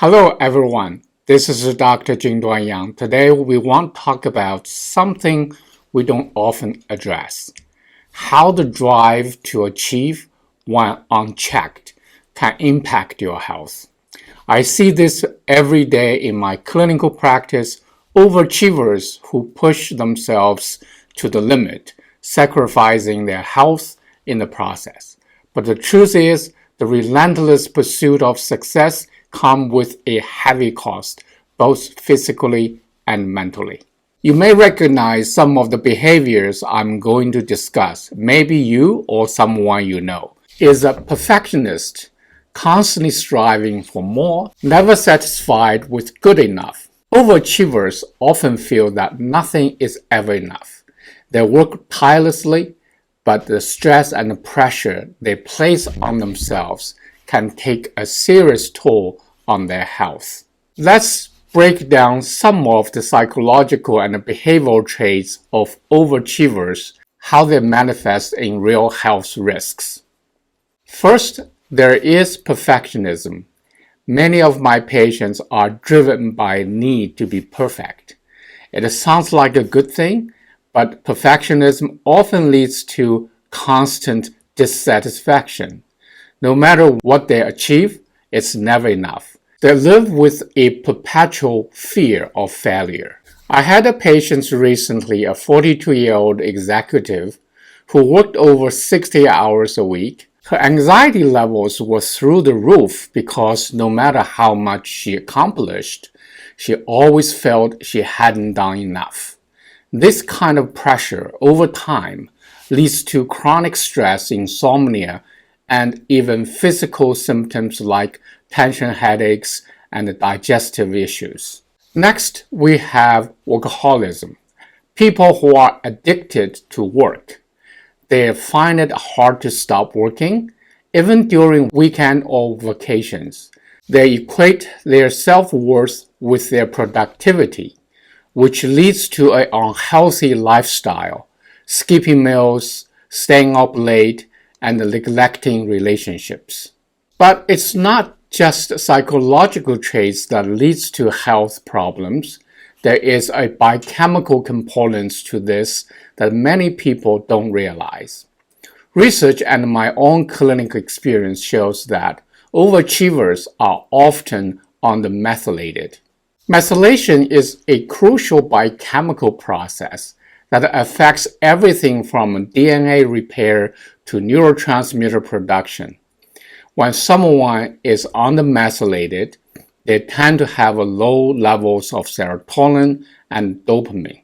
Hello everyone, this is Dr. Jingduan. Today we want to talk about something we don't often address. How the drive to achieve, when unchecked, can impact your health. I see this every day in my clinical practice, overachievers who push themselves to the limit, sacrificing their health in the process. But the truth is, the relentless pursuit of success comes with a heavy cost, both physically and mentally. You may recognize some of the behaviors I'm going to discuss. Maybe you or someone you know is a perfectionist, constantly striving for more, never satisfied with good enough. Overachievers often feel that nothing is ever enough. They work tirelessly, but the stress and the pressure they place on themselves can take a serious toll on their health. Let's break down some of the psychological and behavioral traits of overachievers, how they manifest in real health risks. First, there is perfectionism. Many of my patients are driven by a need to be perfect. It sounds like a good thing, but perfectionism often leads to constant dissatisfaction. No matter what they achieve, it's never enough. They live with a perpetual fear of failure. I had a patient recently, a 42-year-old executive who worked over 60 hours a week. Her anxiety levels were through the roof because no matter how much she accomplished, she always felt she hadn't done enough. This kind of pressure over time leads to chronic stress, insomnia, and even physical symptoms like tension headaches and digestive issues. Next, we have workaholism. People who are addicted to work. They find it hard to stop working, even during weekend or vacations. They equate their self-worth with their productivity, which leads to an unhealthy lifestyle, skipping meals, staying up late, and neglecting relationships. But it's not just psychological traits that leads to health problems. There is a biochemical component to this that many people don't realize. Research and my own clinical experience shows that overachievers are often undermethylated. Methylation is a crucial biochemical process that affects everything from DNA repair to neurotransmitter production. When someone is undermethylated, they tend to have low levels of serotonin and dopamine,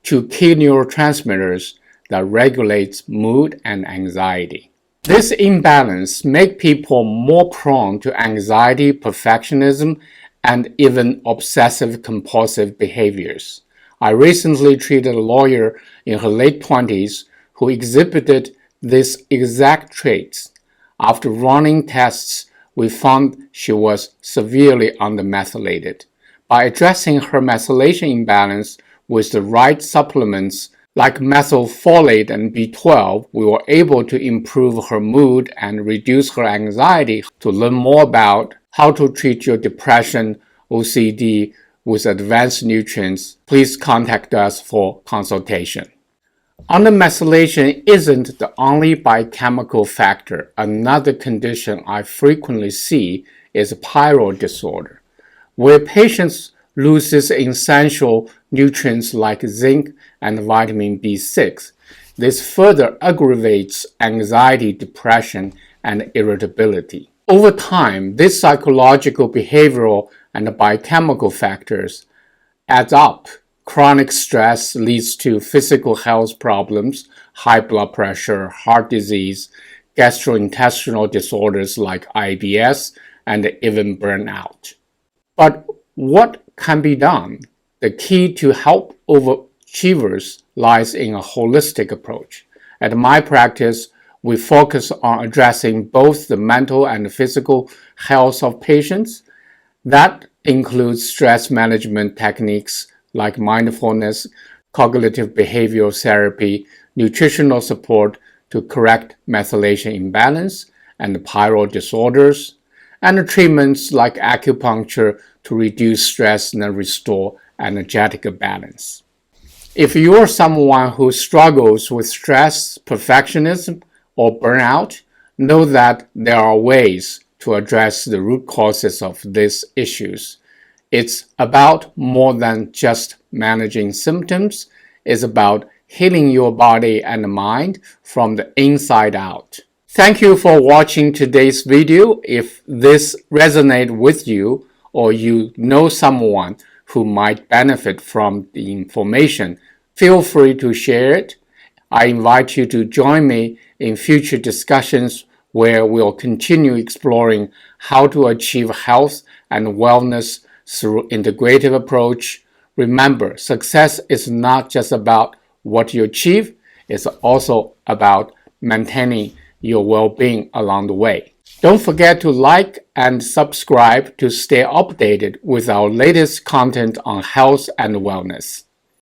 two key neurotransmitters that regulate mood and anxiety. This imbalance makes people more prone to anxiety, perfectionism, and even obsessive-compulsive behaviors. I recently treated a lawyer in her late 20s who exhibited these exact traits. After running tests, we found she was severely undermethylated. By addressing her methylation imbalance with the right supplements like methylfolate and B12, we were able to improve her mood and reduce her anxiety. To learn more about how to treat your depression, OCD with advanced nutrients, please contact us for consultation. Undermethylation isn't the only biochemical factor. Another condition I frequently see is pyrrole disorder, where patients lose essential nutrients like zinc and vitamin B6. This further aggravates anxiety, depression, and irritability. Over time, these psychological, behavioral, and biochemical factors add up. Chronic stress leads to physical health problems, high blood pressure, heart disease, gastrointestinal disorders like IBS, and even burnout. But what can be done? The key to help overachievers lies in a holistic approach. At my practice, we focus on addressing both the mental and physical health of patients. That includes stress management techniques like mindfulness, cognitive behavioral therapy, nutritional support to correct methylation imbalance and pyrrole disorders, and treatments like acupuncture to reduce stress and restore energetic balance. If you're someone who struggles with stress, perfectionism, or burnout, know that there are ways to address the root causes of these issues. It's about more than just managing symptoms. It's about healing your body and mind from the inside out. Thank you for watching today's video. If this resonates with you or you know someone who might benefit from the information, feel free to share it. I invite you to join me in future discussions where we'll continue exploring how to achieve health and wellness through integrative approach. Remember, success is not just about what you achieve, it's also about maintaining your well-being along the way. Don't forget to like and subscribe to stay updated with our latest content on health and wellness.